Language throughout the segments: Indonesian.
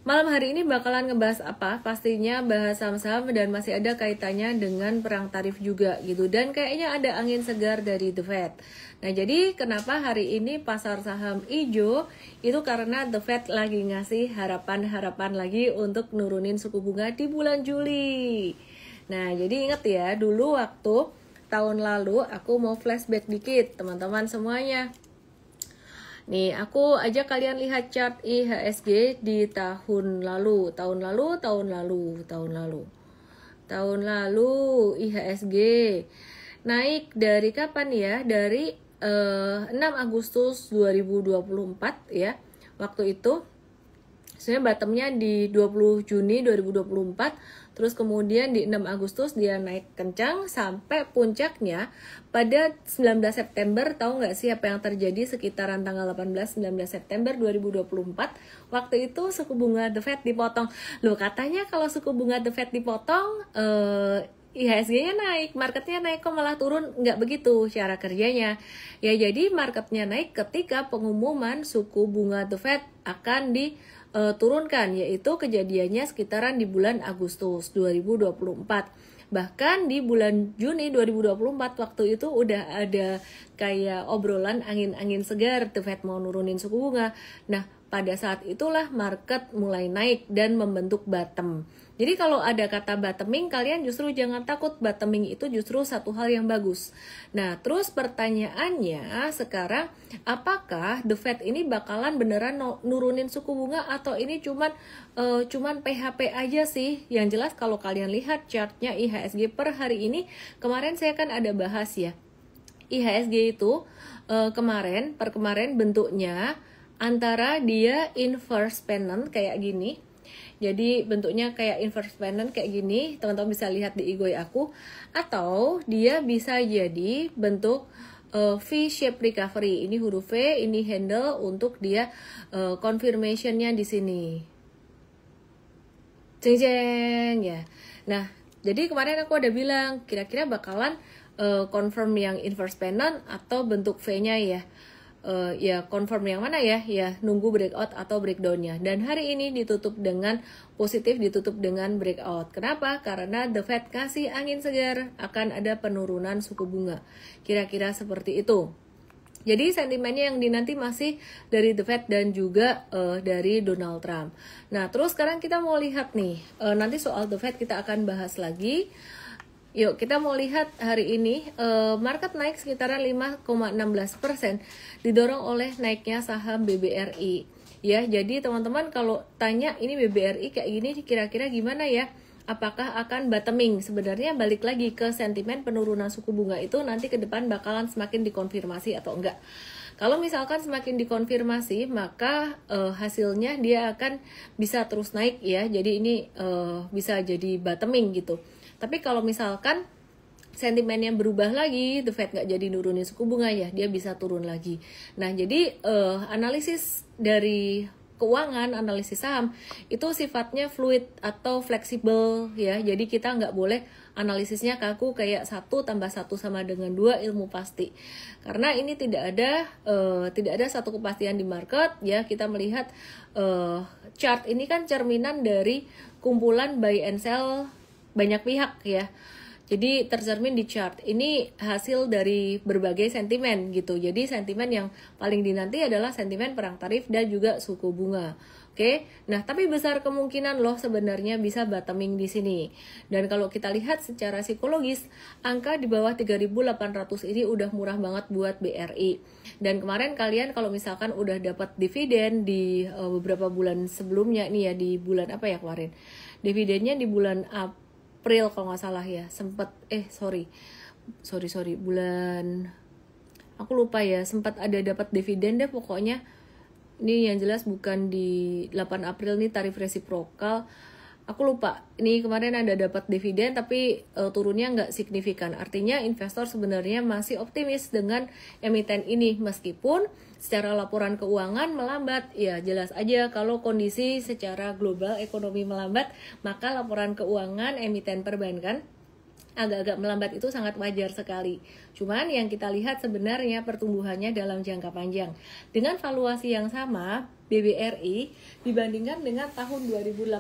Malam hari ini bakalan ngebahas apa? Pastinya bahas saham-saham dan masih ada kaitannya dengan perang tarif juga gitu. Dan kayaknya ada angin segar dari The Fed. Nah, jadi kenapa hari ini pasar saham hijau? Itu karena The Fed lagi ngasih harapan-harapan lagi untuk nurunin suku bunga di bulan Juli. Nah, jadi ingat ya, dulu waktu tahun lalu aku mau flashback dikit, teman-teman semuanya. Nih, aku ajak kalian lihat chart IHSG di tahun lalu IHSG naik dari kapan ya? Dari 6 Agustus 2024 ya. Waktu itu sebenarnya bottomnya di 20 Juni 2024, terus kemudian di 6 Agustus dia naik kencang sampai puncaknya pada 19 September. Tahu nggak sih apa yang terjadi sekitaran tanggal 18-19 September 2024? Waktu itu suku bunga The Fed dipotong. Loh, katanya kalau suku bunga The Fed dipotong, IHSG-nya naik, marketnya naik, kok malah turun? Nggak begitu cara kerjanya. Ya, jadi marketnya naik ketika pengumuman suku bunga The Fed akan diturunkan, yaitu kejadiannya sekitaran di bulan Agustus 2024. Bahkan di bulan Juni 2024 waktu itu udah ada kayak obrolan angin-angin segar, The Fed mau nurunin suku bunga. Nah, pada saat itulah market mulai naik dan membentuk bottom. Jadi kalau ada kata bottoming, kalian justru jangan takut, bottoming itu justru satu hal yang bagus. Nah, terus pertanyaannya sekarang, apakah The Fed ini bakalan beneran nurunin suku bunga atau ini cuman PHP aja sih? Yang jelas kalau kalian lihat chartnya IHSG per hari ini, kemarin saya kan ada bahas ya. IHSG itu kemarin bentuknya antara dia inverse pennant kayak gini. Jadi bentuknya kayak inverse pennant kayak gini, teman-teman bisa lihat di igoi aku, atau dia bisa jadi bentuk V-shape recovery. Ini huruf V, ini handle untuk dia confirmation-nya di sini. Ceng-ceng ya. Nah, jadi kemarin aku ada bilang kira-kira bakalan confirm yang inverse pennant atau bentuk V-nya ya. Ya confirm yang mana ya? Ya nunggu breakout atau breakdown-nya. Dan hari ini ditutup dengan positif, ditutup dengan breakout. Kenapa? Karena The Fed kasih angin segar, akan ada penurunan suku bunga. Kira-kira seperti itu. Jadi sentimennya yang dinanti masih dari The Fed dan juga dari Donald Trump. Nah, terus sekarang kita mau lihat nih, nanti soal The Fed kita akan bahas lagi. Yuk, kita mau lihat hari ini market naik sekitaran 5,16%, didorong oleh naiknya saham BBRI. Ya, jadi teman-teman kalau tanya ini BBRI kayak gini kira-kira gimana ya? Apakah akan bottoming? Sebenarnya balik lagi ke sentimen penurunan suku bunga itu nanti ke depan bakalan semakin dikonfirmasi atau enggak. Kalau misalkan semakin dikonfirmasi, maka hasilnya dia akan bisa terus naik ya. Jadi ini bisa jadi bottoming gitu. Tapi kalau misalkan sentimennya berubah lagi, The Fed nggak jadi nurunin suku bunga ya, dia bisa turun lagi. Nah, jadi analisis dari keuangan, analisis saham itu sifatnya fluid atau fleksibel ya. Jadi kita nggak boleh analisisnya kaku kayak 1 + 1 sama dengan 2 ilmu pasti. Karena ini tidak ada satu kepastian di market ya. Kita melihat chart ini kan cerminan dari kumpulan buy and sell banyak pihak ya. Jadi tercermin di chart. Ini hasil dari berbagai sentimen gitu. Jadi sentimen yang paling dinanti adalah sentimen perang tarif dan juga suku bunga. Oke. Nah, tapi besar kemungkinan loh sebenarnya bisa bottoming di sini. Dan kalau kita lihat secara psikologis, angka di bawah 3.800 ini udah murah banget buat BRI. Dan kemarin kalian kalau misalkan udah dapat dividen di beberapa bulan sebelumnya nih ya, di bulan apa ya kemarin? Dividennya di bulan April kalau nggak salah ya, sempat bulan, aku lupa ya, sempat ada dapat dividen deh pokoknya. Ini yang jelas bukan di 8 April nih tarif resiprokal, aku lupa. Ini kemarin ada dapat dividen tapi turunnya nggak signifikan. Artinya investor sebenarnya masih optimis dengan emiten ini meskipun secara laporan keuangan melambat. Ya jelas aja kalau kondisi secara global ekonomi melambat, maka laporan keuangan emiten perbankan agak-agak melambat itu sangat wajar sekali. Cuman yang kita lihat sebenarnya pertumbuhannya dalam jangka panjang. Dengan valuasi yang sama, BBRI dibandingkan dengan tahun 2018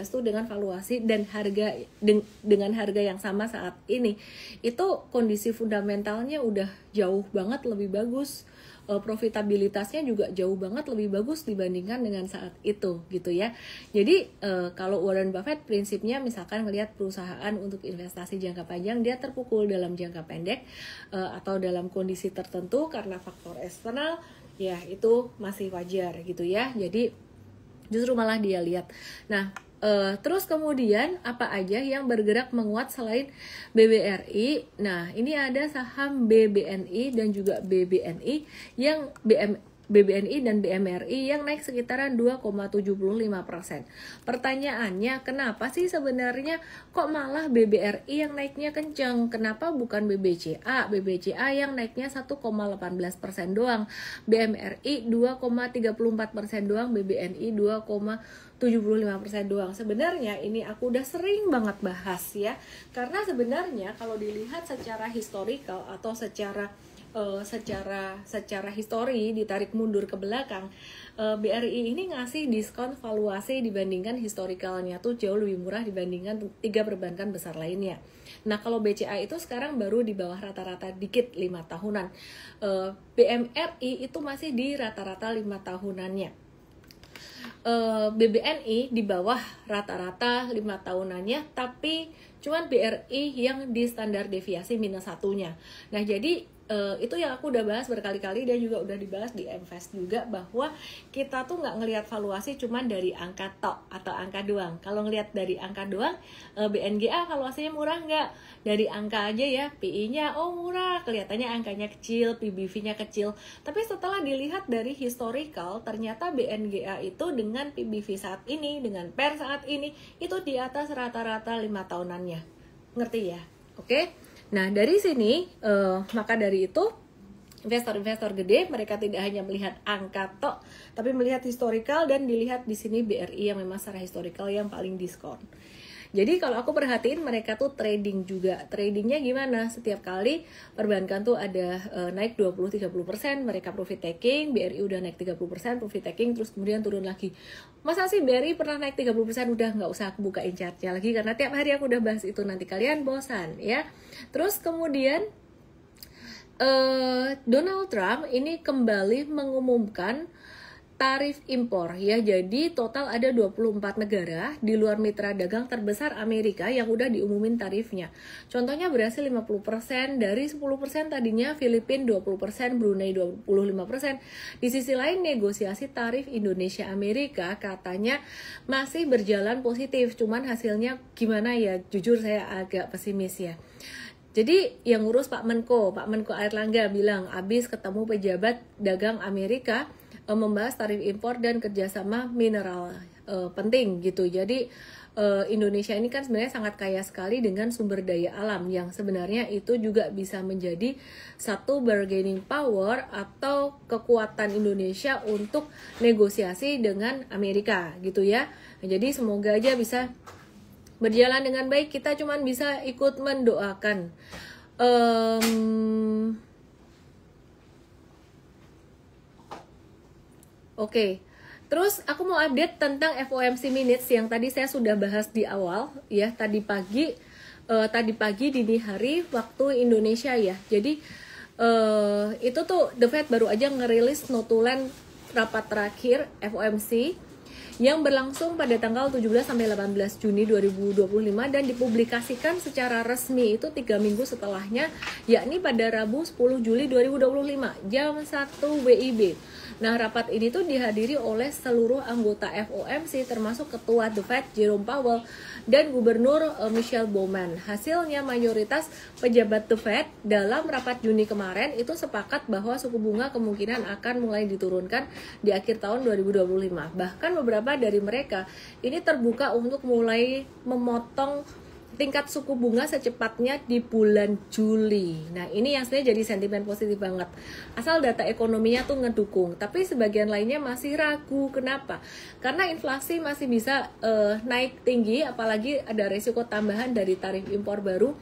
tuh dengan valuasi dan harga dengan harga yang sama saat ini, itu kondisi fundamentalnya udah jauh banget lebih bagus. Profitabilitasnya juga jauh banget lebih bagus dibandingkan dengan saat itu gitu ya. Jadi kalau Warren Buffett prinsipnya misalkan ngelihat perusahaan untuk investasi jangka panjang, dia terpukul dalam jangka pendek atau dalam kondisi tertentu karena faktor eksternal, ya itu masih wajar gitu ya. Jadi justru malah dia lihat. Nah, terus kemudian apa aja yang bergerak menguat selain BBRI? Nah, ini ada saham BBNI dan juga BBNI yang BBNI dan BMRI yang naik sekitaran 2,75%. Pertanyaannya, kenapa sih sebenarnya kok malah BBRI yang naiknya kencang? Kenapa bukan BBCA? BBCA yang naiknya 1,18% doang, BMRI 2,34% doang, BBNI 2,75% doang. Sebenarnya ini aku udah sering banget bahas ya, karena sebenarnya kalau dilihat secara historical atau secara histori ditarik mundur ke belakang, BRI ini ngasih diskon valuasi dibandingkan historikalnya tuh jauh lebih murah dibandingkan 3 perbankan besar lainnya. Nah, kalau BCA itu sekarang baru di bawah rata-rata dikit 5 tahunan. BMRI itu masih di rata-rata 5 tahunannya. BBNI di bawah rata-rata 5 tahunannya, tapi cuman BRI yang di standar deviasi -1-nya. Nah, jadi itu yang aku udah bahas berkali-kali dan juga udah dibahas di Mfast juga, bahwa kita tuh nggak ngelihat valuasi cuman dari angka tok atau angka doang. Kalau ngelihat dari angka doang, BNGA valuasinya murah nggak? Dari angka aja ya, PI-nya oh murah, kelihatannya angkanya kecil, PBV-nya kecil. Tapi setelah dilihat dari historical, ternyata BNGA itu dengan PBV saat ini, dengan PER saat ini, itu di atas rata-rata 5 tahunannya. Ngerti ya? Oke? Nah, dari sini, maka dari itu, investor-investor gede, mereka tidak hanya melihat angka tok, tapi melihat historical, dan dilihat di sini BRI yang memang secara historical yang paling diskon. Jadi kalau aku perhatiin, mereka tuh trading juga. Tradingnya gimana? Setiap kali perbankan tuh ada naik 20-30%, mereka profit taking. BRI udah naik 30% profit taking, terus kemudian turun lagi. Masa sih BRI pernah naik 30%? Udah nggak usah aku bukain chartnya lagi, karena tiap hari aku udah bahas itu, nanti kalian bosan ya. Terus kemudian Donald Trump ini kembali mengumumkan tarif impor ya. Jadi total ada 24 negara di luar mitra dagang terbesar Amerika yang udah diumumin tarifnya. Contohnya berhasil 50%, dari 10% tadinya Filipina 20%, Brunei 25%. Di sisi lain, negosiasi tarif Indonesia Amerika katanya masih berjalan positif, cuman hasilnya gimana ya, jujur saya agak pesimis ya. Jadi yang ngurus Pak Menko Airlangga bilang abis ketemu pejabat dagang Amerika membahas tarif impor dan kerjasama mineral penting gitu. Jadi Indonesia ini kan sebenarnya sangat kaya sekali dengan sumber daya alam yang sebenarnya itu juga bisa menjadi satu bargaining power atau kekuatan Indonesia untuk negosiasi dengan Amerika gitu ya. Nah, jadi semoga aja bisa berjalan dengan baik. Kita cuman bisa ikut mendoakan. Oke. Terus aku mau update tentang FOMC minutes yang tadi saya sudah bahas di awal ya, tadi pagi dini hari waktu Indonesia ya. Jadi itu tuh The Fed baru aja ngerilis notulen rapat terakhir FOMC yang berlangsung pada tanggal 17 sampai 18 Juni 2025 dan dipublikasikan secara resmi itu 3 minggu setelahnya, yakni pada Rabu 10 Juli 2025 jam 1 WIB. Nah, rapat ini tuh dihadiri oleh seluruh anggota FOMC termasuk Ketua The Fed Jerome Powell dan Gubernur Michelle Bowman. Hasilnya mayoritas pejabat The Fed dalam rapat Juni kemarin itu sepakat bahwa suku bunga kemungkinan akan mulai diturunkan di akhir tahun 2025. Bahkan beberapa dari mereka ini terbuka untuk mulai memotong tingkat suku bunga secepatnya di bulan Juli. Nah, ini yang sebenarnya jadi sentimen positif banget. Asal data ekonominya tuh ngedukung, tapi sebagian lainnya masih ragu. Kenapa? Karena inflasi masih bisa naik tinggi, apalagi ada resiko tambahan dari tarif impor baru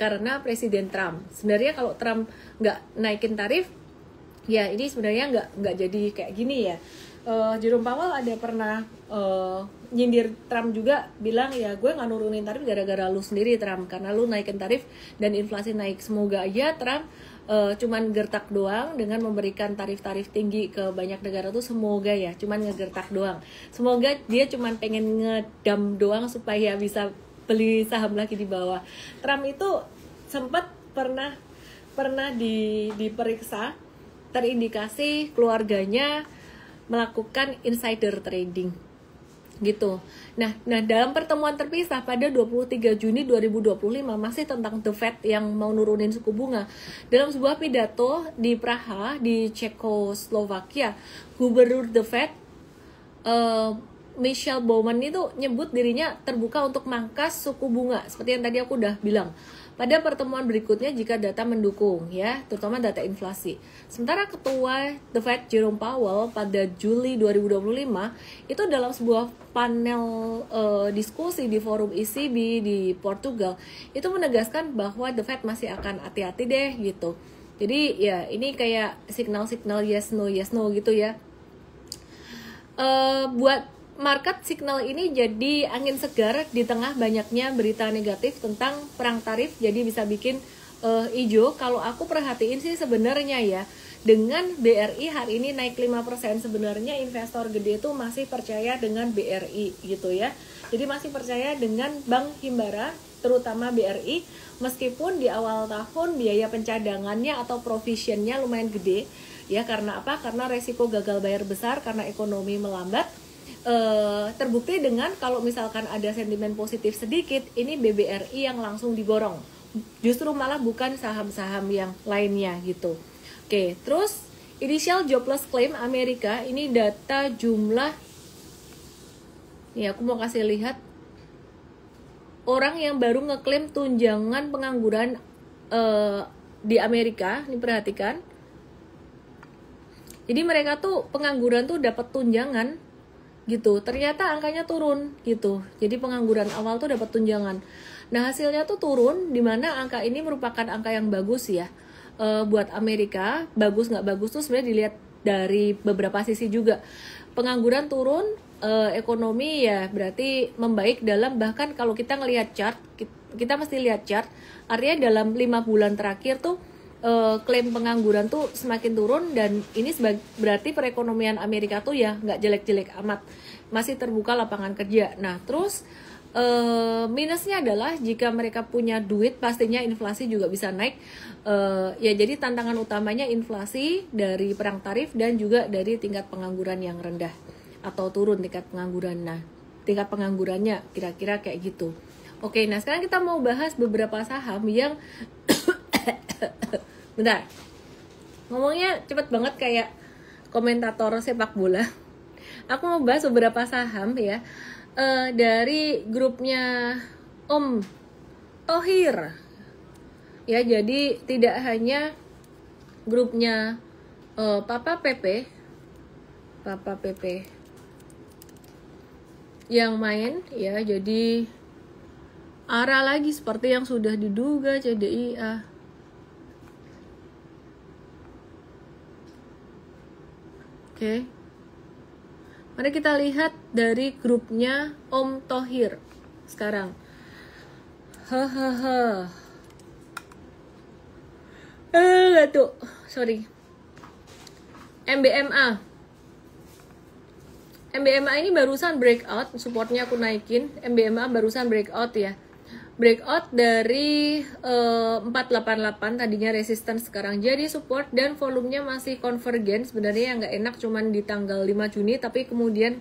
karena Presiden Trump. Sebenarnya kalau Trump nggak naikin tarif, ya ini sebenarnya nggak jadi kayak gini ya. Jerome Powell ada pernah nyindir Trump juga, bilang ya gue nggak nurunin tarif gara-gara lu sendiri Trump, karena lu naikin tarif dan inflasi naik. Semoga aja Trump cuman gertak doang dengan memberikan tarif-tarif tinggi ke banyak negara tuh, semoga ya cuman ngegertak doang. Semoga dia cuman pengen ngedam doang supaya bisa beli saham lagi di bawah. Trump itu sempat pernah diperiksa, terindikasi keluarganya melakukan insider trading gitu. Nah dalam pertemuan terpisah pada 23 Juni 2025 masih tentang The Fed yang mau nurunin suku bunga. Dalam sebuah pidato di Praha di Cekoslovakia, Gubernur The Fed Michelle Bowman itu nyebut dirinya terbuka untuk mangkas suku bunga seperti yang tadi aku udah bilang pada pertemuan berikutnya jika data mendukung, ya, terutama data inflasi. Sementara Ketua The Fed Jerome Powell pada Juli 2025 itu dalam sebuah panel diskusi di forum ECB di Portugal itu menegaskan bahwa The Fed masih akan hati-hati deh gitu. Jadi ya ini kayak signal-signal yes no gitu ya. Buat market, signal ini jadi angin segar di tengah banyaknya berita negatif tentang perang tarif, jadi bisa bikin hijau. Kalau aku perhatiin sih sebenarnya ya, dengan BRI hari ini naik 5%, sebenarnya investor gede itu masih percaya dengan BRI gitu ya. Jadi masih percaya dengan Bank Himbara, terutama BRI, meskipun di awal tahun biaya pencadangannya atau provisionnya lumayan gede ya. Karena apa? Karena resiko gagal bayar besar karena ekonomi melambat. Terbukti dengan kalau misalkan ada sentimen positif sedikit, ini BBRI yang langsung diborong, justru malah bukan saham-saham yang lainnya gitu. Oke, terus initial jobless claim Amerika, ini data jumlah, nih aku mau kasih lihat orang yang baru ngeklaim tunjangan pengangguran di Amerika. Ini perhatikan, jadi mereka tuh pengangguran tuh dapat tunjangan gitu, ternyata angkanya turun gitu. Jadi pengangguran awal tuh dapat tunjangan. Nah hasilnya tuh turun, dimana angka ini merupakan angka yang bagus ya buat Amerika. Bagus nggak bagus tuh sebenarnya dilihat dari beberapa sisi juga. Pengangguran turun, ekonomi ya berarti membaik dalam, bahkan kalau kita ngelihat chart, kita mesti lihat chart, artinya dalam 5 bulan terakhir tuh klaim pengangguran tuh semakin turun, dan ini berarti perekonomian Amerika tuh ya nggak jelek-jelek amat, masih terbuka lapangan kerja. Nah terus minusnya adalah jika mereka punya duit pastinya inflasi juga bisa naik ya. Jadi tantangan utamanya inflasi dari perang tarif dan juga dari tingkat pengangguran yang rendah atau turun tingkat pengangguran. Nah tingkat penganggurannya kira-kira kayak gitu. Oke, nah sekarang kita mau bahas beberapa saham yang bentar, ngomongnya cepet banget kayak komentator sepak bola. Aku mau bahas beberapa saham ya dari grupnya Om Thohir ya. Jadi tidak hanya grupnya Papa PP yang main ya, jadi ARA lagi seperti yang sudah diduga, CDIA. Oke. Mari kita lihat dari grupnya Om Thohir sekarang. Tuh, sorry. MBMA ini barusan breakout, supportnya aku naikin. MBMA barusan breakout ya. Breakout dari 488, tadinya resistance sekarang jadi support, dan volumenya masih konvergen. Sebenarnya yang nggak enak cuman di tanggal 5 Juni, tapi kemudian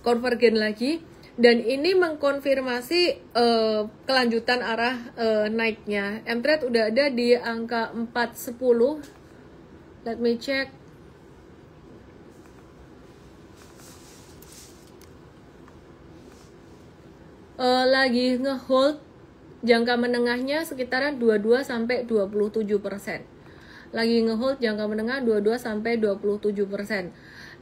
konvergen lagi, dan ini mengkonfirmasi kelanjutan arah naiknya. MTrade udah ada di angka 410. Let me check. Lagi ngehold jangka menengahnya sekitaran 22 sampai 27%. Lagi ngehold jangka menengah 22 sampai 27%.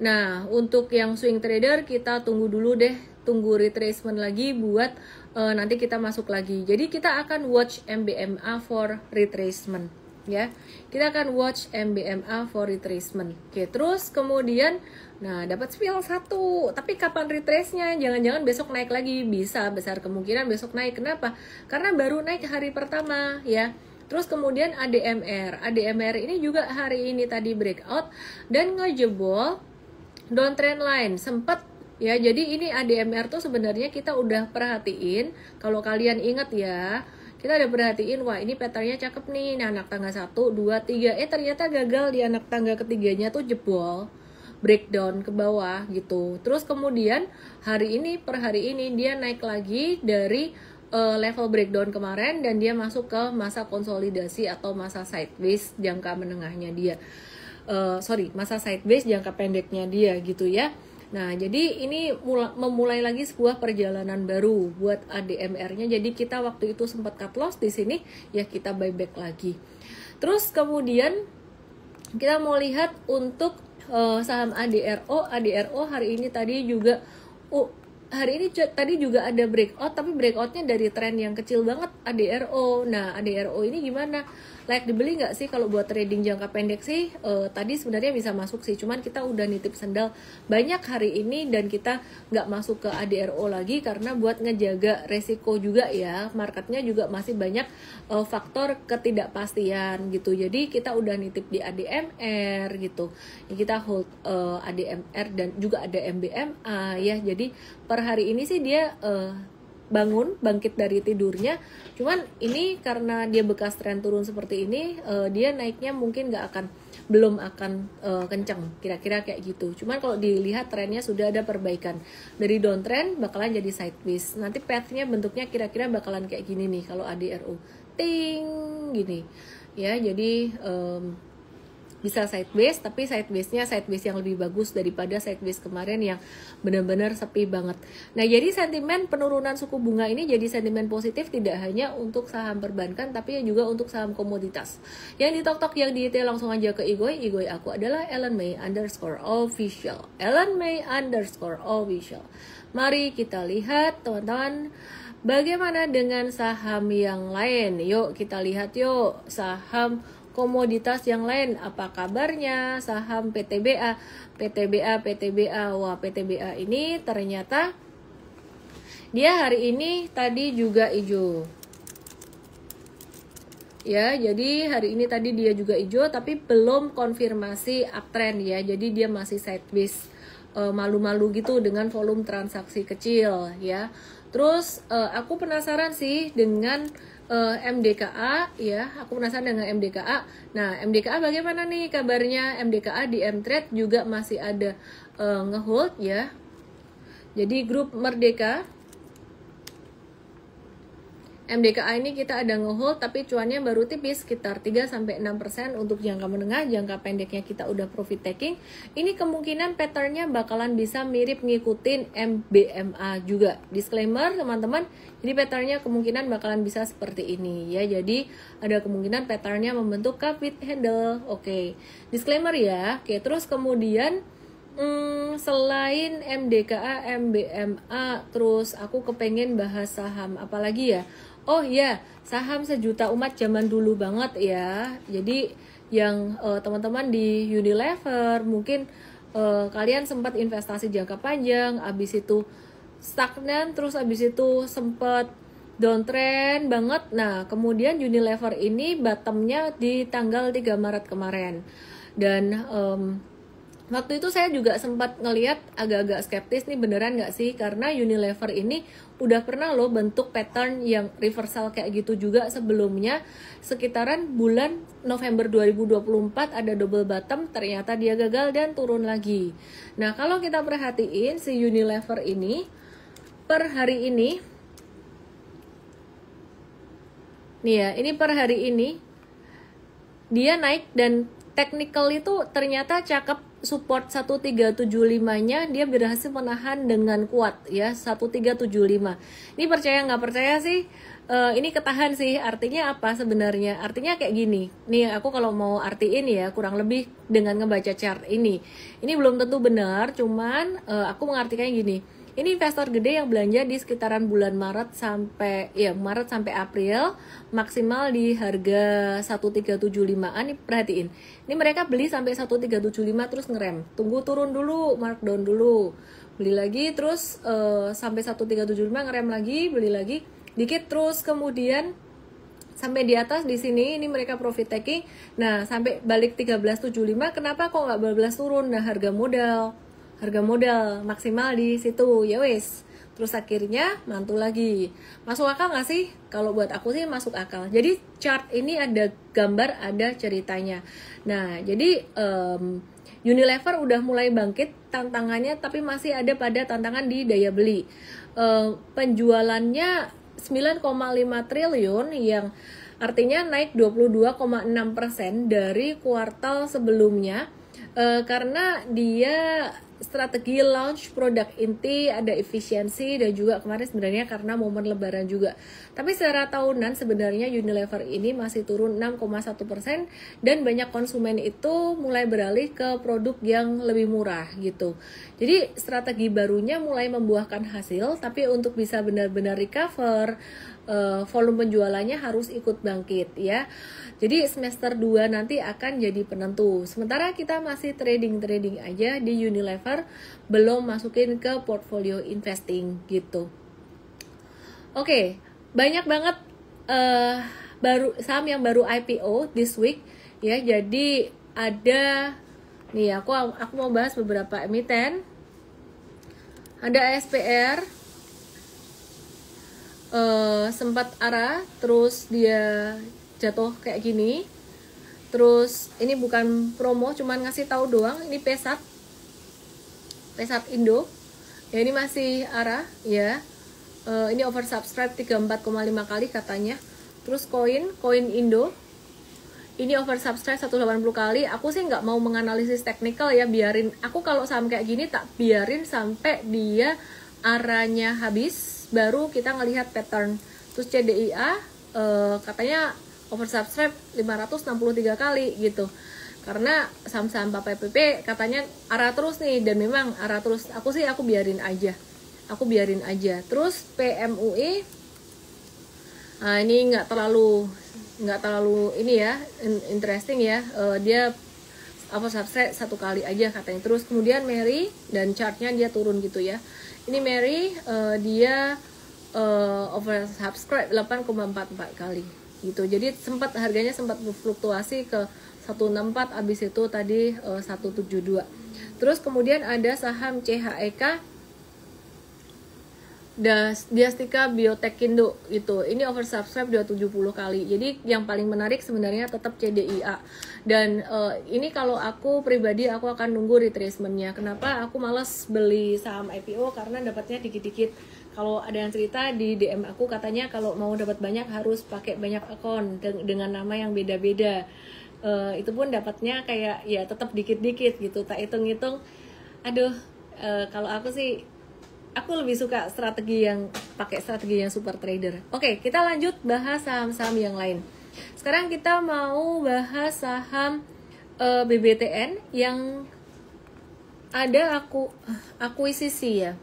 Nah, untuk yang swing trader kita tunggu dulu deh, tunggu retracement lagi buat nanti kita masuk lagi. Jadi kita akan watch MBMA for retracement ya. Kita akan watch MBMA for retracement. Oke, terus kemudian nah dapat spill 1, tapi kapan retrace-nya? Jangan-jangan besok naik lagi. Bisa, besar kemungkinan besok naik. Kenapa? Karena baru naik hari pertama ya. Terus kemudian ADMR ini juga hari ini tadi breakout dan ngejebol downtrend line sempat ya. Jadi ini ADMR tuh sebenarnya kita udah perhatiin, kalau kalian ingat ya, kita udah perhatiin, wah ini patternnya cakep nih, nah anak tangga 1, 2, 3, ternyata gagal di anak tangga ketiganya tuh jebol, breakdown ke bawah gitu. Terus kemudian hari ini per hari ini dia naik lagi dari level breakdown kemarin dan dia masuk ke masa konsolidasi atau masa sideways jangka menengahnya dia. Masa sideways jangka pendeknya dia gitu ya. Nah, jadi ini memulai lagi sebuah perjalanan baru buat ADMR-nya. Jadi kita waktu itu sempat cut loss di sini, ya kita buyback lagi. Terus kemudian kita mau lihat untuk saham ADRO hari ini tadi juga tadi juga ada breakout, tapi breakoutnya dari tren yang kecil banget ADRO. Nah, ADRO ini gimana? Layak dibeli nggak sih kalau buat trading jangka pendek sih? Tadi sebenarnya bisa masuk sih, cuman kita udah nitip sendal banyak hari ini dan kita nggak masuk ke ADRO lagi karena buat ngejaga resiko juga ya. Marketnya juga masih banyak faktor ketidakpastian gitu. Jadi kita udah nitip di ADMR gitu. Kita hold ADMR dan juga ada MBMA ya. Jadi per hari ini sih dia bangkit dari tidurnya, cuman ini karena dia bekas tren turun seperti ini, dia naiknya mungkin belum akan kencang, kira-kira kayak gitu. Cuman kalau dilihat trennya sudah ada perbaikan dari downtrend bakalan jadi sideways. Nanti pathnya bentuknya kira-kira bakalan kayak gini nih kalau ADRO, ting gini ya. Jadi bisa sideways, tapi sideways yang lebih bagus daripada sideways kemarin yang benar-benar sepi banget. Nah, jadi sentimen penurunan suku bunga ini jadi sentimen positif tidak hanya untuk saham perbankan tapi juga untuk saham komoditas. Yang di TokTok yang detail langsung aja ke Igoy aku adalah @ellenmay_official. @ellenmay_official. Mari kita lihat teman-teman, bagaimana dengan saham yang lain. Yuk kita lihat yuk saham komoditas yang lain, apa kabarnya saham PTBA. Wah, PTBA ini ternyata dia hari ini tadi juga hijau ya. Jadi hari ini tadi dia juga hijau tapi belum konfirmasi uptrend ya. Jadi dia masih sideways, malu-malu gitu dengan volume transaksi kecil ya. Terus aku penasaran sih dengan MDKA ya, aku penasaran dengan MDKA. Nah, MDKA bagaimana nih kabarnya? MDKA di Mtrade juga masih ada ngehold ya. Jadi grup Merdeka, MDKA ini kita ada ngehold tapi cuannya baru tipis sekitar 3-6% untuk jangka menengah. Jangka pendeknya kita udah profit taking. Ini kemungkinan patternnya bakalan bisa mirip ngikutin MBMA juga. Disclaimer teman-teman, jadi patternnya kemungkinan bakalan bisa seperti ini ya. Jadi ada kemungkinan patternnya membentuk cup with handle. Oke, disclaimer ya. Oke, terus kemudian selain MDKA, MBMA, terus aku kepengen bahas saham apalagi ya. Oh ya, saham sejuta umat zaman dulu banget ya. Jadi yang teman-teman di Unilever mungkin kalian sempat investasi jangka panjang, abis itu stagnan, terus abis itu sempat downtrend banget. Nah, kemudian Unilever ini bottomnya di tanggal 3 Maret kemarin. Dan waktu itu saya juga sempat ngelihat agak-agak skeptis nih, beneran nggak sih? Karena Unilever ini udah pernah loh bentuk pattern yang reversal kayak gitu juga sebelumnya. Sekitaran bulan November 2024 ada double bottom, ternyata dia gagal dan turun lagi. Nah, kalau kita perhatiin si Unilever ini per hari ini, nih ya, ini per hari ini dia naik dan technical itu ternyata cakep. Support 1375-nya dia berhasil menahan dengan kuat ya, 1375. Ini percaya nggak percaya sih, ini ketahan sih. Artinya apa sebenarnya? Artinya kayak gini. Nih aku kalau mau artiin ya kurang lebih dengan ngebaca chart ini. Ini belum tentu benar, cuman aku mengartikannya gini. Ini investor gede yang belanja di sekitaran bulan Maret sampai April, maksimal di harga 1375-an. Nih perhatiin. Ini mereka beli sampai 1375 terus ngerem. Tunggu turun dulu, markdown dulu. Beli lagi terus sampai 1375 ngerem lagi, beli lagi dikit terus kemudian sampai di atas di sini ini mereka profit taking. Nah, sampai balik 1375, kenapa kok nggak bablas turun? Nah, harga modal maksimal di situ ya wes, terus akhirnya mantul lagi. Masuk akal nggak sih? Kalau buat aku sih masuk akal. Jadi chart ini ada gambar, ada ceritanya. Nah, jadi Unilever udah mulai bangkit tantangannya, tapi masih ada pada tantangan di daya beli. Penjualannya 9,5 triliun yang artinya naik 22,6% dari kuartal sebelumnya. Karena dia strategi launch produk inti, ada efisiensi, dan juga kemarin sebenarnya karena momen lebaran juga. Tapi secara tahunan sebenarnya Unilever ini masih turun 6,1% dan banyak konsumen itu mulai beralih ke produk yang lebih murah gitu. Jadi strategi barunya mulai membuahkan hasil, tapi untuk bisa benar-benar recover, volume penjualannya harus ikut bangkit ya. Jadi semester 2 nanti akan jadi penentu. Sementara kita masih trading aja di Unilever, belum masukin ke portfolio investing gitu. Oke, banyak banget saham yang baru IPO this week ya. Jadi ada nih aku mau bahas beberapa emiten. Ada ASPR, sempat ARA, terus dia jatuh kayak gini. Terus ini bukan promo, cuman ngasih tahu doang. Ini Pesat Indo ya, ini masih ARA ya. Ini oversubscribe 34,5 kali katanya. Terus koin Indo ini oversubscribe 180 kali. Aku sih nggak mau menganalisis teknikal ya, biarin. Aku kalau saham kayak gini tak biarin sampai dia ARA-nya habis, baru kita ngelihat pattern. Terus CDIA katanya oversubscribe 563 kali gitu. Karena saham-saham Papa PP katanya ARA terus nih, dan memang ARA terus. Aku biarin aja. Terus PMUI, ini nggak terlalu ini ya, interesting ya. Dia oversubscribe 1 kali aja katanya. Terus kemudian Mary, dan chartnya dia turun gitu ya. Ini Mary, dia oversubscribe 8,44 kali gitu. Jadi harganya sempat berfluktuasi ke 164, habis itu tadi 172. Terus kemudian ada saham CHEK, Diastika Biotekindo gitu. Ini oversubscribe 270 kali. Jadi yang paling menarik sebenarnya tetap CDIA. Dan ini kalau aku pribadi aku akan nunggu retracementnya. Kenapa aku malas beli saham IPO? Karena dapatnya dikit-dikit. Kalau ada yang cerita di DM aku katanya kalau mau dapat banyak harus pakai banyak akun dengan nama yang beda-beda. Itu pun dapatnya kayak ya tetap dikit-dikit gitu. Tak hitung-hitung. Aduh, kalau aku sih aku lebih suka pakai strategi yang super trader. Oke, kita lanjut bahas saham-saham yang lain. Sekarang kita mau bahas saham BBTN yang ada akuisisi ya.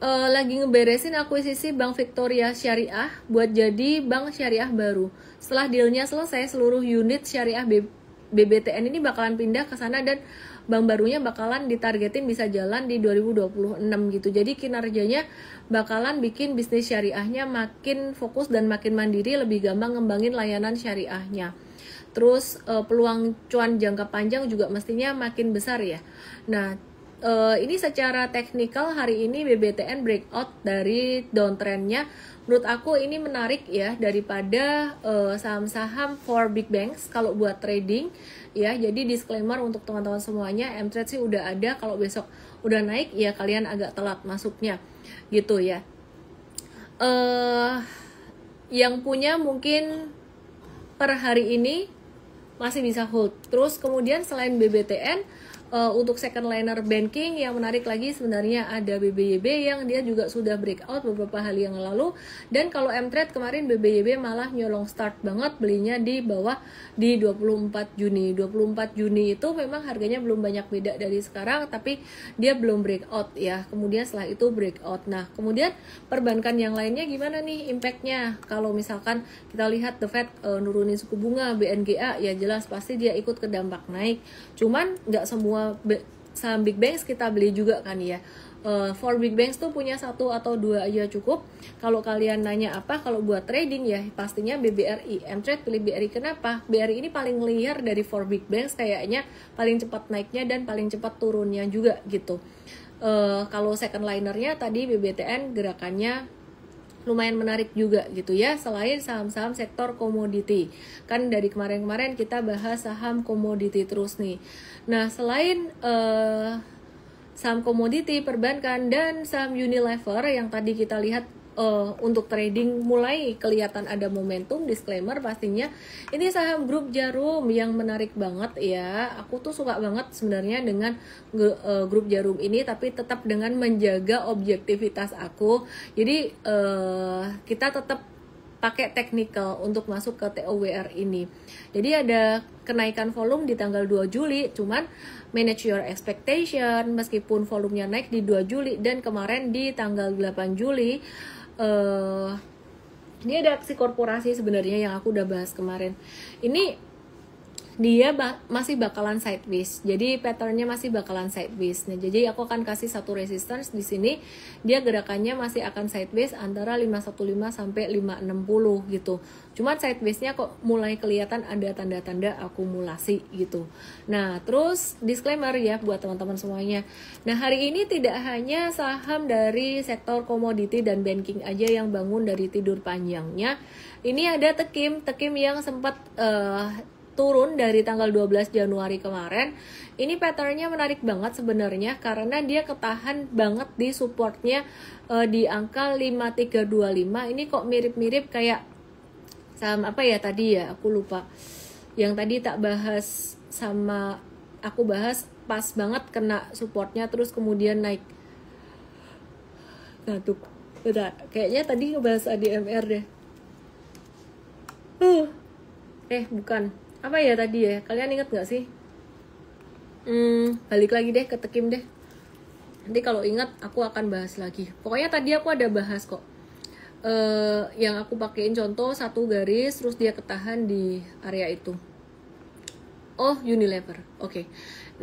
Lagi ngeberesin akuisisi Bank Victoria Syariah buat jadi bank syariah baru. Setelah dealnya selesai, seluruh unit syariah BBTN ini bakalan pindah ke sana, dan bank barunya bakalan ditargetin bisa jalan di 2026 gitu. Jadi kinerjanya bakalan bikin bisnis syariahnya makin fokus dan makin mandiri, lebih gampang ngembangin layanan syariahnya. Terus peluang cuan jangka panjang juga mestinya makin besar ya. Nah, ini secara teknikal hari ini BBTN breakout dari downtrendnya. Menurut aku ini menarik ya daripada saham-saham for big banks kalau buat trading ya. Jadi disclaimer untuk teman-teman semuanya, M-Trade sih udah ada. Kalau besok udah naik ya kalian agak telat masuknya gitu ya. Yang punya mungkin per hari ini masih bisa hold. Terus kemudian selain BBTN, Untuk second liner banking yang menarik lagi sebenarnya ada BBYB yang dia juga sudah breakout beberapa hari yang lalu. Dan kalau M-Trade kemarin BBYB malah nyolong start banget, belinya di bawah di 24 Juni. 24 Juni itu memang harganya belum banyak beda dari sekarang, tapi dia belum breakout ya. Kemudian setelah itu breakout. Nah, kemudian perbankan yang lainnya gimana nih impactnya? Kalau misalkan kita lihat The Fed nurunin suku bunga, BNGA ya jelas pasti dia ikut ke dampak naik. Cuman nggak semua saham big banks kita beli juga kan ya. For big banks tuh punya 1 atau 2 aja cukup. Kalau kalian nanya apa kalau buat trading ya pastinya BBRI. M-Trade pilih BRI kenapa? BRI ini paling liar dari for big banks, kayaknya paling cepat naiknya dan paling cepat turunnya juga gitu. Kalau second linernya tadi BBTN gerakannya lumayan menarik juga gitu ya, selain saham-saham sektor komoditi. Kan dari kemarin-kemarin kita bahas saham komoditi terus nih. Nah, selain saham komoditi, perbankan, dan saham Unilever yang tadi kita lihat untuk trading mulai kelihatan ada momentum, disclaimer pastinya ini saham grup Jarum yang menarik banget ya. Aku tuh suka banget sebenarnya dengan grup Jarum ini, tapi tetap dengan menjaga objektivitas aku. Jadi kita tetap pakai technical untuk masuk ke TOWR ini. Jadi ada kenaikan volume di tanggal 2 Juli, cuman manage your expectation meskipun volumenya naik di 2 Juli dan kemarin di tanggal 8 Juli. Ini ada aksi korporasi sebenarnya yang aku udah bahas kemarin. Ini dia masih bakalan sideways. Jadi patternnya masih bakalan sideways. Nah, jadi aku akan kasih satu resistance di sini. Dia gerakannya masih akan sideways antara 515 sampai 560 gitu. Cuma sidewaysnya kok mulai kelihatan ada tanda-tanda akumulasi gitu. Nah, terus disclaimer ya buat teman-teman semuanya. Nah, hari ini tidak hanya saham dari sektor komoditi dan banking aja yang bangun dari tidur panjangnya. Ini ada Tekim yang sempat turun dari tanggal 12 Januari kemarin. Ini patternnya menarik banget sebenarnya karena dia ketahan banget di supportnya di angka 5325. Ini kok mirip-mirip kayak saham apa ya tadi ya, aku lupa. Yang tadi tak bahas sama aku bahas pas banget kena supportnya terus kemudian naik. Nah tuh, kayaknya tadi ngebahas ADMR deh. Bukan. Apa ya tadi ya? Kalian ingat gak sih? Balik lagi deh ke Tekim deh. Nanti kalau ingat aku akan bahas lagi. Pokoknya tadi aku ada bahas kok. Yang aku pakein contoh satu garis terus dia ketahan di area itu. Oh, Unilever. Oke.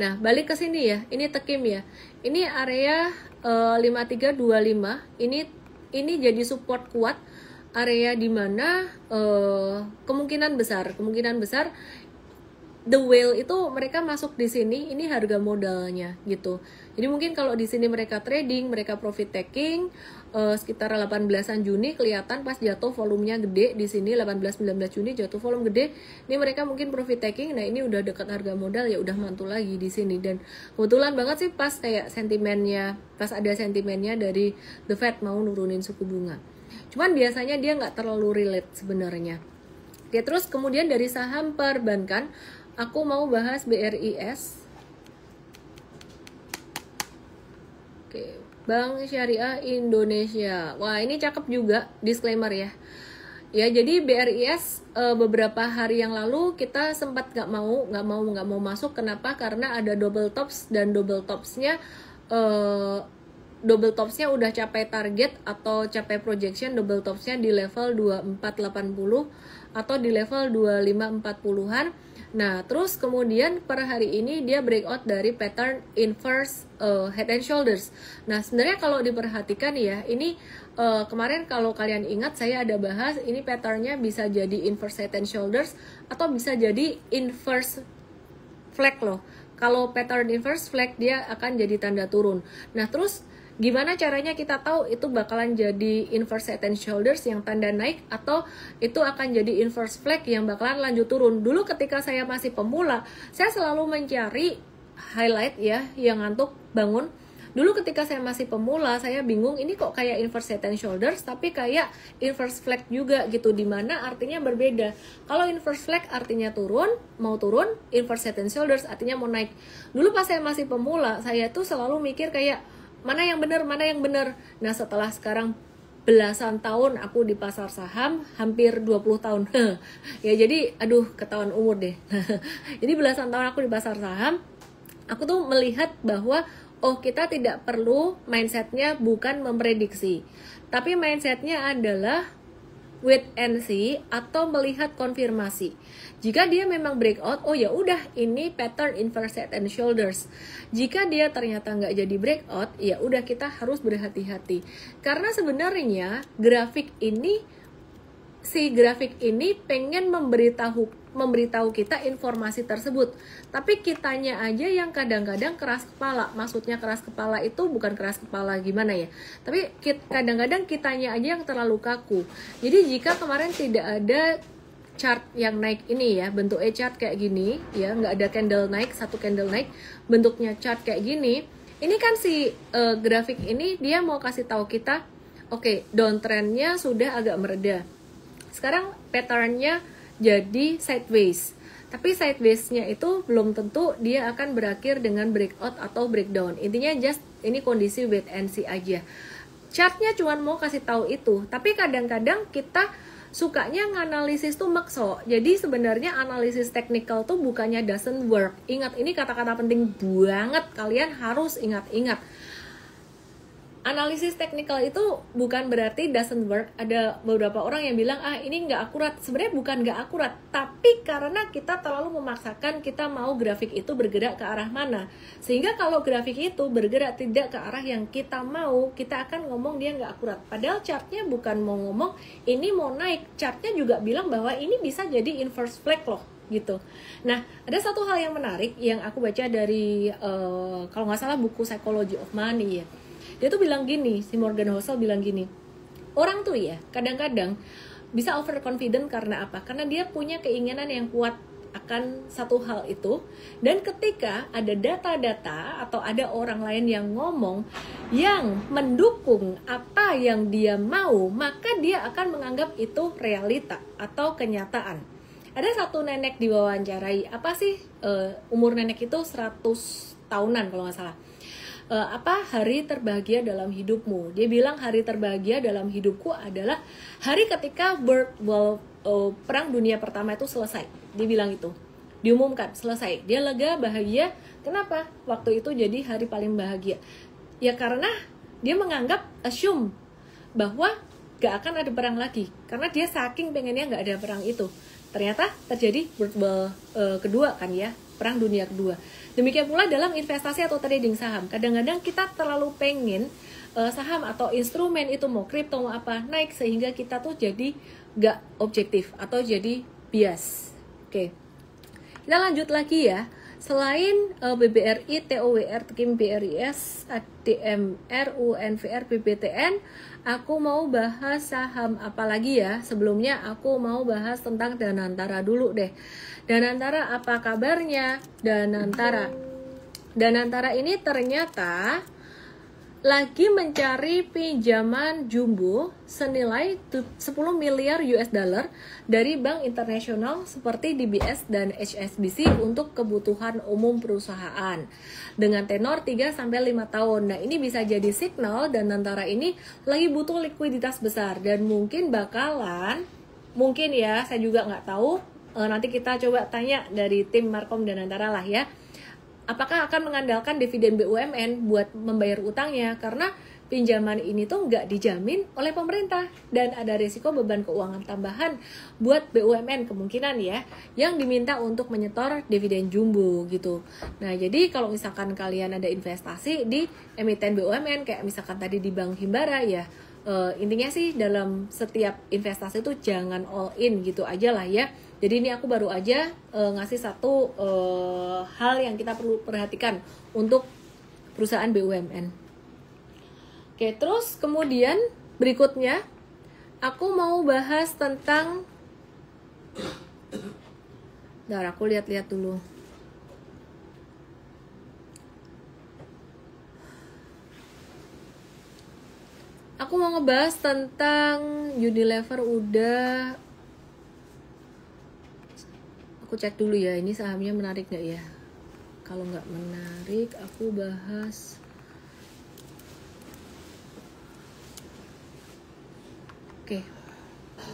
Nah, balik ke sini ya. Ini Tekim ya. Ini area 5325. Ini jadi support kuat. Area di mana kemungkinan besar the whale itu mereka masuk di sini, ini harga modalnya gitu. Jadi mungkin kalau di sini mereka trading, mereka profit taking sekitar 18-an Juni kelihatan pas jatuh volumenya gede di sini 18-19 Juni jatuh volume gede. Ini mereka mungkin profit taking. Nah, ini udah dekat harga modal ya udah mantul lagi di sini dan kebetulan banget sih pas kayak pas ada sentimennya dari The Fed mau nurunin suku bunga. Cuman biasanya dia nggak terlalu relate sebenarnya. Ya, terus kemudian dari saham perbankan, aku mau bahas BRIS. Oke, Bank Syariah Indonesia. Wah, ini cakep juga, disclaimer ya. Ya, jadi BRIS beberapa hari yang lalu kita sempat nggak mau masuk. Kenapa? Karena ada double tops dan double topsnya udah capai target atau capai projection double topsnya di level 2480 atau di level 2540-an. Nah, terus kemudian per hari ini dia breakout dari pattern inverse head and shoulders. Nah, sebenarnya kalau diperhatikan ya, ini kemarin kalau kalian ingat saya ada bahas ini patternnya bisa jadi inverse head and shoulders atau bisa jadi inverse flag loh. Kalau pattern inverse flag dia akan jadi tanda turun. Nah, terus gimana caranya kita tahu itu bakalan jadi inverse head and shoulders yang tanda naik atau itu akan jadi inverse flag yang bakalan lanjut turun? Dulu ketika saya masih pemula, saya selalu mencari highlight ya yang ngantuk bangun Dulu ketika saya masih pemula, saya bingung ini kok kayak inverse head and shoulders tapi kayak inverse flag juga gitu, dimana artinya berbeda. Kalau inverse flag artinya turun, mau turun, inverse head and shoulders artinya mau naik. Dulu pas saya masih pemula, saya tuh selalu mikir kayak mana yang benar, mana yang benar. Nah setelah sekarang belasan tahun aku di pasar saham, hampir 20 tahun ya, jadi aduh ketahuan umur deh jadi belasan tahun aku di pasar saham, aku tuh melihat bahwa oh kita tidak perlu mindsetnya bukan memprediksi, tapi mindsetnya adalah wait and see atau melihat konfirmasi. Jika dia memang breakout, oh ya udah ini pattern inverse head and shoulders. Jika dia ternyata nggak jadi breakout, ya udah kita harus berhati-hati. Karena sebenarnya grafik ini pengen memberitahu kita informasi tersebut, tapi kitanya aja yang kadang-kadang keras kepala. Maksudnya keras kepala itu bukan keras kepala gimana ya, tapi kadang-kadang kitanya aja yang terlalu kaku. Jadi jika kemarin tidak ada chart yang naik ini ya, bentuknya chart kayak gini ya, nggak ada candle naik, satu candle naik, bentuknya chart kayak gini, ini kan si grafik ini dia mau kasih tahu kita oke, downtrendnya sudah agak mereda. Sekarang patternnya jadi sideways, tapi sidewaysnya itu belum tentu dia akan berakhir dengan breakout atau breakdown. Intinya just ini kondisi wait and see aja. Chartnya cuma mau kasih tahu itu, tapi kadang-kadang kita sukanya nganalisis tuh makso. Jadi sebenarnya analisis teknikal tuh bukannya doesn't work. Ingat, ini kata-kata penting banget, kalian harus ingat-ingat. Analisis teknikal itu bukan berarti doesn't work. Ada beberapa orang yang bilang ini nggak akurat. Sebenarnya bukan nggak akurat, tapi karena kita terlalu memaksakan kita mau grafik itu bergerak ke arah mana, sehingga kalau grafik itu bergerak tidak ke arah yang kita mau, kita akan ngomong dia nggak akurat. Padahal chartnya bukan mau ngomong ini mau naik, chartnya juga bilang bahwa ini bisa jadi inverse flag loh gitu. Nah, ada satu hal yang menarik yang aku baca dari kalau nggak salah buku Psychology of Money ya. Dia tuh bilang gini, si Morgan Housel bilang gini, orang tuh ya kadang-kadang bisa overconfident karena apa? Karena dia punya keinginan yang kuat akan satu hal itu, dan ketika ada data-data atau ada orang lain yang ngomong yang mendukung apa yang dia mau, maka dia akan menganggap itu realita atau kenyataan. Ada satu nenek diwawancarai, apa sih umur nenek itu 100 tahunan kalau nggak salah. Apa hari terbahagia dalam hidupmu? Dia bilang hari terbahagia dalam hidupku adalah hari ketika perang dunia pertama itu selesai. Dia bilang itu, diumumkan selesai. Dia lega, bahagia. Kenapa? Waktu itu jadi hari paling bahagia. Ya karena dia menganggap assume bahwa gak akan ada perang lagi. Karena dia saking pengennya gak ada perang itu. Ternyata terjadi World War kedua kan ya, perang dunia kedua. Demikian pula dalam investasi atau trading saham. Kadang-kadang kita terlalu pengen saham atau instrumen itu mau kripto mau apa naik, sehingga kita tuh jadi gak objektif atau jadi bias. Oke, kita lanjut lagi ya. Selain BBRI, TOWR, TKIM, BRIS, ADMR, UNVR, BBTN, aku mau bahas saham apa lagi ya? Sebelumnya aku mau bahas tentang Danantara dulu deh. Danantara apa kabarnya? Danantara ini ternyata lagi mencari pinjaman jumbo senilai 10 miliar US dollar dari bank internasional seperti DBS dan HSBC untuk kebutuhan umum perusahaan dengan tenor 3-5 tahun. Nah, ini bisa jadi signal Danantara ini lagi butuh likuiditas besar, dan mungkin ya, saya juga nggak tahu, nanti kita coba tanya dari tim Markom Danantara lah ya, apakah akan mengandalkan dividen BUMN buat membayar utangnya, karena pinjaman ini tuh nggak dijamin oleh pemerintah dan ada risiko beban keuangan tambahan buat BUMN kemungkinan ya, yang diminta untuk menyetor dividen jumbo gitu. Nah, jadi kalau misalkan kalian ada investasi di emiten BUMN kayak misalkan tadi di Bank Himbara ya, intinya sih dalam setiap investasi itu jangan all in gitu aja lah ya. Jadi ini aku baru aja ngasih satu hal yang kita perlu perhatikan untuk perusahaan BUMN. Oke, terus kemudian berikutnya aku mau bahas tentang, aku lihat-lihat dulu. aku mau ngebahas tentang Unilever udah. Aku cek dulu ya, ini sahamnya menarik nggak ya? Kalau nggak menarik, aku bahas. Oke,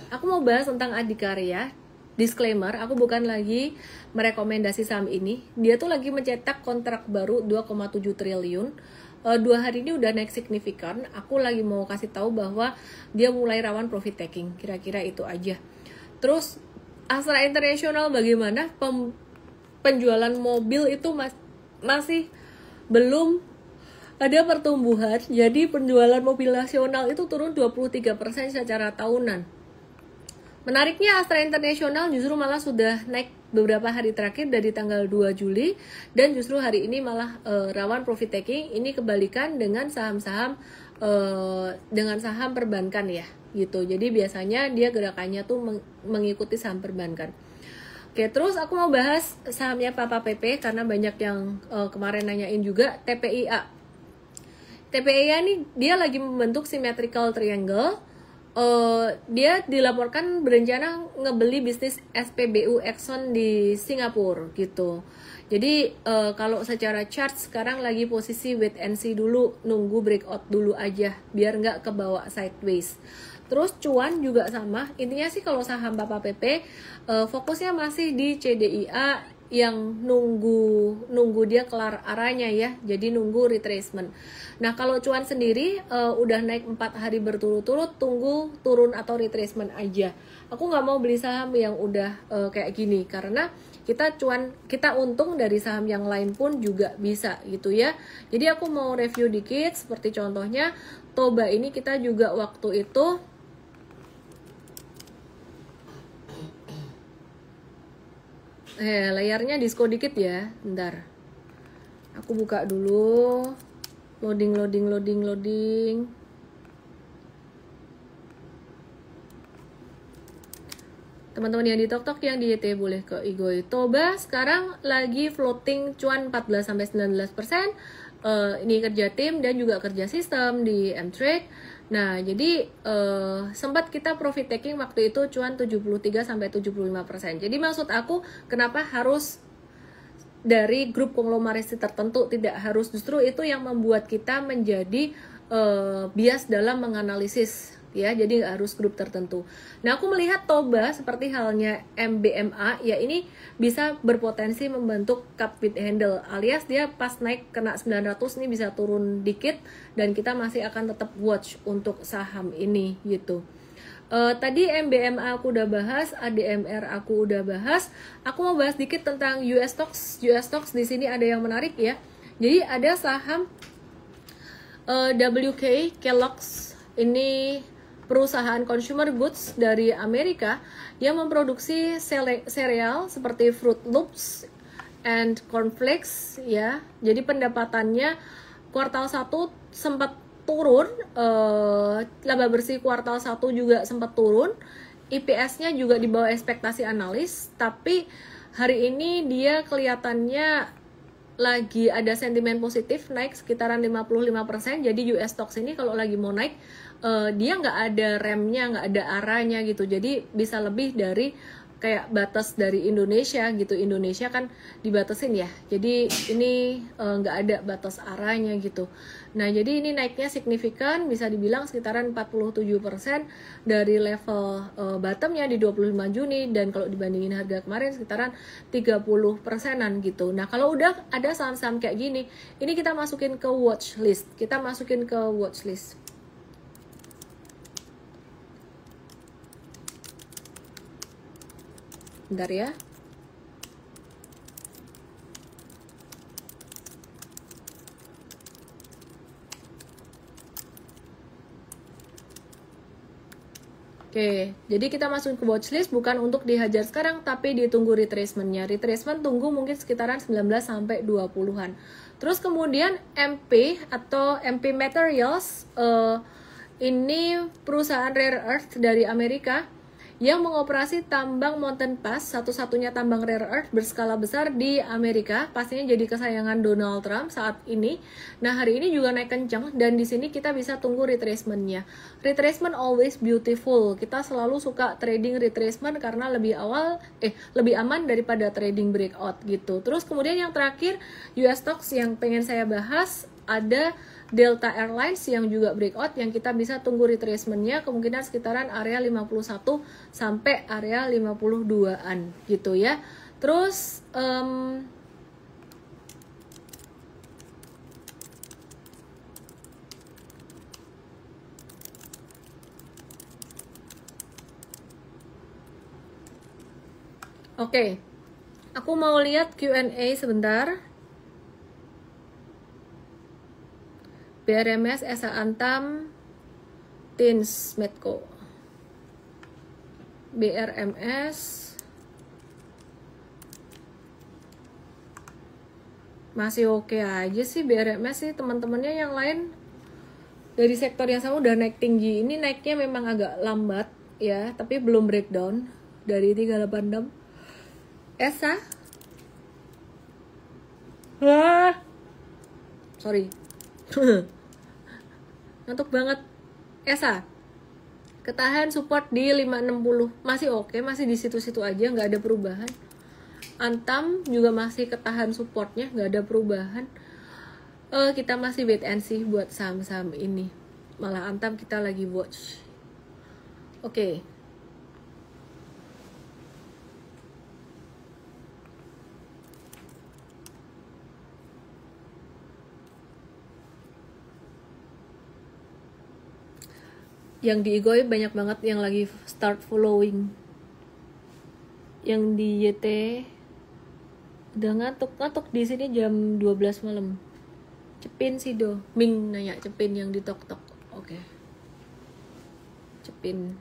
aku mau bahas tentang Adikarya. Disclaimer, aku bukan lagi merekomendasi saham ini. Dia tuh lagi mencetak kontrak baru 2,7 triliun. 2 hari ini udah naik signifikan. Aku lagi mau kasih tahu bahwa dia mulai rawan profit taking. Kira-kira itu aja. Terus Astra International bagaimana? Penjualan mobil itu masih belum ada pertumbuhan. Jadi penjualan mobil nasional itu turun 23% secara tahunan. Menariknya Astra International justru malah sudah naik beberapa hari terakhir dari tanggal 2 Juli dan justru hari ini malah rawan profit taking. Ini kebalikan dengan saham-saham dengan saham perbankan ya gitu. Jadi biasanya dia gerakannya tuh mengikuti saham perbankan. Oke, terus aku mau bahas sahamnya Papa PP karena banyak yang kemarin nanyain juga TPIA. TPIA nih dia lagi membentuk symmetrical triangle. Dia dilaporkan berencana ngebeli bisnis SPBU Exxon di Singapura gitu. Jadi kalau secara chart sekarang lagi posisi wait and see dulu, nunggu breakout dulu aja biar nggak kebawa sideways. Terus cuan juga sama, intinya sih kalau saham Bapak PP fokusnya masih di CDIA yang nunggu dia kelar arahnya ya, jadi nunggu retracement. Nah kalau cuan sendiri udah naik 4 hari berturut-turut, tunggu turun atau retracement aja. Aku nggak mau beli saham yang udah kayak gini karena kita untung dari saham yang lain pun juga bisa gitu ya. Jadi aku mau review dikit, seperti contohnya Toba ini kita juga waktu itu layarnya disko dikit ya, bentar. Aku buka dulu. Loading. Teman-teman yang di TokTok yang di YT boleh ke Igoi. Toba sekarang lagi floating cuan 14-19%. Ini kerja tim dan juga kerja sistem di M-Trade. Nah, jadi sempat kita profit taking waktu itu cuan 73-75%. Jadi maksud aku kenapa harus dari grup konglomerasi tertentu, tidak harus, justru itu yang membuat kita menjadi bias dalam menganalisis ya, jadi nggak harus grup tertentu. Nah aku melihat Toba seperti halnya MBMA ya, ini bisa berpotensi membentuk cup with handle, alias dia pas naik kena 900 ini bisa turun dikit dan kita masih akan tetap watch untuk saham ini gitu. Tadi MBMA aku udah bahas, ADMR aku udah bahas. Aku mau bahas dikit tentang US Stocks. US Stocks di sini ada yang menarik ya. Jadi ada saham WK Kellogg's, ini perusahaan consumer goods dari Amerika yang memproduksi sereal seperti Fruit Loops and Cornflakes ya. Jadi pendapatannya kuartal 1 sempat turun, laba bersih kuartal 1 juga sempat turun, IPS-nya juga di bawah ekspektasi analis, tapi hari ini dia kelihatannya lagi ada sentimen positif, naik sekitaran 55%. Jadi US Stocks ini kalau lagi mau naik, dia nggak ada remnya, nggak ada arahnya gitu, jadi bisa lebih dari kayak batas dari Indonesia gitu. Indonesia kan dibatasin ya, jadi ini nggak ada batas arahnya gitu. Nah jadi ini naiknya signifikan, bisa dibilang sekitaran 47% dari level bottomnya di 25 Juni, dan kalau dibandingin harga kemarin sekitaran 30%-an gitu. Nah kalau udah ada saham-saham kayak gini, ini kita masukin ke watch list, bentar ya. Oke, jadi kita masukin ke watchlist bukan untuk dihajar sekarang, tapi ditunggu retracement-nya. Retracement tunggu mungkin sekitaran 19-20-an. Terus kemudian MP atau MP Materials, ini perusahaan rare earth dari Amerika yang mengoperasi tambang Mountain Pass, satu-satunya tambang rare earth berskala besar di Amerika, pastinya jadi kesayangan Donald Trump saat ini. Nah, hari ini juga naik kencang dan di sini kita bisa tunggu retracement-nya. Retracement always beautiful. Kita selalu suka trading retracement karena lebih aman daripada trading breakout gitu. Terus kemudian yang terakhir US stocks yang pengen saya bahas ada Delta Airlines yang juga breakout yang kita bisa tunggu retracement-nya kemungkinan sekitaran area 51 sampai area 52-an gitu ya. Terus oke. Aku mau lihat Q&A sebentar. BRMS, Esa Antam, Tins, Medco. BRMS masih oke aja sih BRMS sih, teman-temannya yang lain dari sektor yang sama udah naik tinggi. Ini naiknya memang agak lambat ya, tapi belum breakdown dari 386. Esa, wah, sorry. Ngantuk banget. Esa ketahan support di 560 masih oke, masih di situ-situ aja, nggak ada perubahan. Antam juga masih ketahan supportnya, nggak ada perubahan. Kita masih wait and see buat saham-saham ini, malah Antam kita lagi watch. Oke. Yang di Igoi banyak banget yang lagi start following. Yang di YT udah ngantuk di sini jam 12 malam. Cepin sih do. Ming nanya Cepin yang di tok-tok. Oke. Cepin.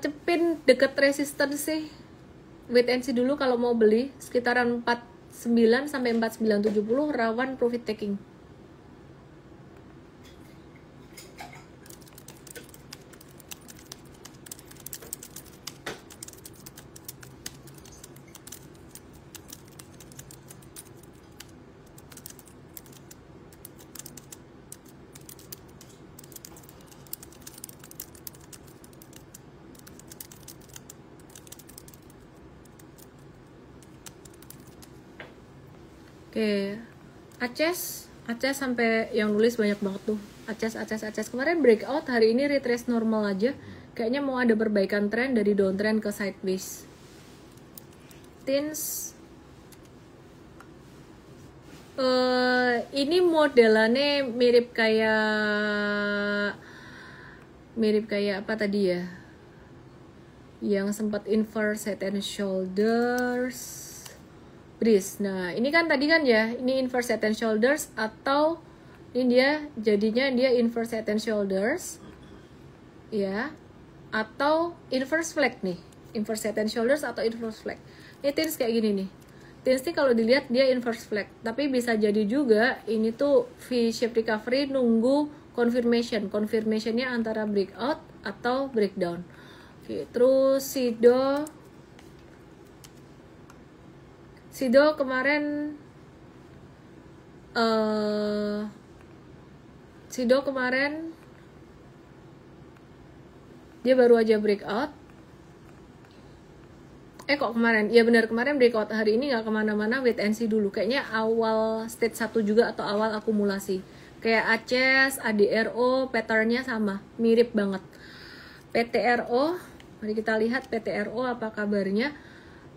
Cepin deket resistance sih. Wait and see dulu kalau mau beli sekitaran 49 sampai 4970 rawan profit taking. Oke, Aces sampai yang nulis banyak banget tuh. Aces kemarin breakout, hari ini retrace normal aja. Kayaknya mau ada perbaikan tren dari downtrend ke sideways. Tins ini modelannya mirip kayak apa tadi ya? Yang sempat inverse head and shoulders. Breeze. Nah, ini kan tadi kan ya, ini inverse head and shoulders atau ini dia jadinya dia inverse head and shoulders. Ya. Atau inverse flag nih. Inverse head and shoulders atau inverse flag. Ini Tins kayak gini nih. Tins nih kalau dilihat dia inverse flag, tapi bisa jadi juga ini tuh V-shape recovery nunggu confirmation. Confirmationnya antara breakout atau breakdown. Oke, terus Sido kemarin dia baru aja breakout. Kok kemarin? Ya benar, kemarin breakout. Hari ini nggak kemana-mana, wait and see dulu. Kayaknya awal stage 1 juga atau awal akumulasi. Kayak Aces, ADRO, patternnya sama, mirip banget. PTRO, mari kita lihat PTRO apa kabarnya.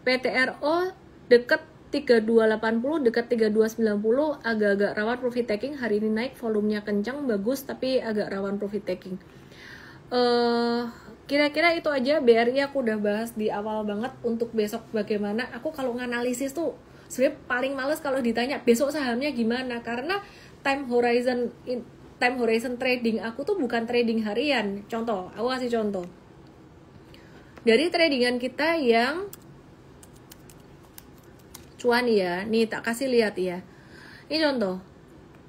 PTRO deket 3280, deket 3290, agak-agak rawan profit taking. Hari ini naik, volumenya kencang, bagus, tapi agak rawan profit taking. Kira-kira itu aja BRI aku udah bahas di awal banget. Untuk besok bagaimana, aku kalau nganalisis tuh sebenarnya paling males kalau ditanya besok sahamnya gimana, karena time horizon trading aku tuh bukan trading harian. Contoh, aku kasih contoh dari tradingan kita yang cuan ya. Nih tak kasih lihat ya. Ini contoh.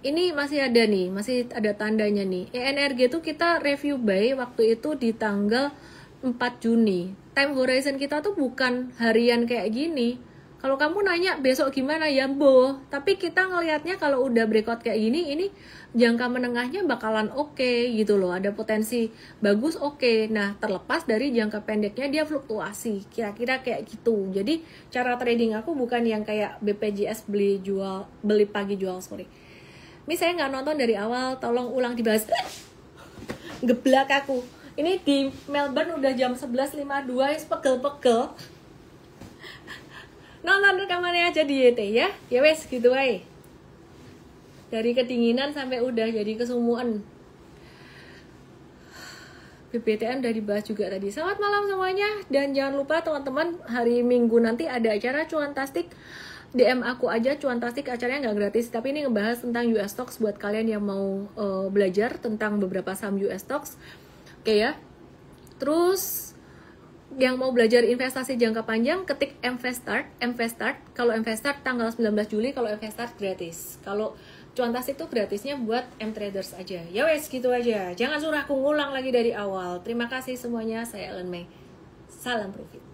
Ini masih ada nih, masih ada tandanya nih. ENRG itu kita review buy waktu itu di tanggal 4 Juni. Time horizon kita tuh bukan harian kayak gini. Kalau kamu nanya besok gimana ya, boh. Tapi kita ngelihatnya kalau udah breakout kayak gini, ini jangka menengahnya bakalan oke gitu loh. Ada potensi bagus oke. Nah, terlepas dari jangka pendeknya dia fluktuasi. Kira-kira kayak gitu. Jadi, cara trading aku bukan yang kayak BPJS beli pagi jual sore. Ini saya nggak nonton dari awal, tolong ulang dibahas. Geblak aku. Ini di Melbourne udah jam 11.52, pegel-pegel. Nonton rekamannya aja di YT ya. Ya wes gitu aja. Dari kedinginan sampai udah jadi kesumuan. BBTN udah dibahas juga tadi. Selamat malam semuanya. Dan jangan lupa teman-teman, hari Minggu nanti ada acara Cuantastik. DM aku aja, Cuantastik acaranya nggak gratis. Tapi ini ngebahas tentang US Stocks buat kalian yang mau belajar tentang beberapa saham US Stocks. Oke ya. Terus yang mau belajar investasi jangka panjang, ketik MVestart. Kalau MVestart tanggal 19 Juli, kalau MVestart gratis. Kalau Cuantastik itu gratisnya buat M-traders aja. Ya wes gitu aja. Jangan suruh aku ngulang lagi dari awal. Terima kasih semuanya. Saya Ellen May. Salam profit.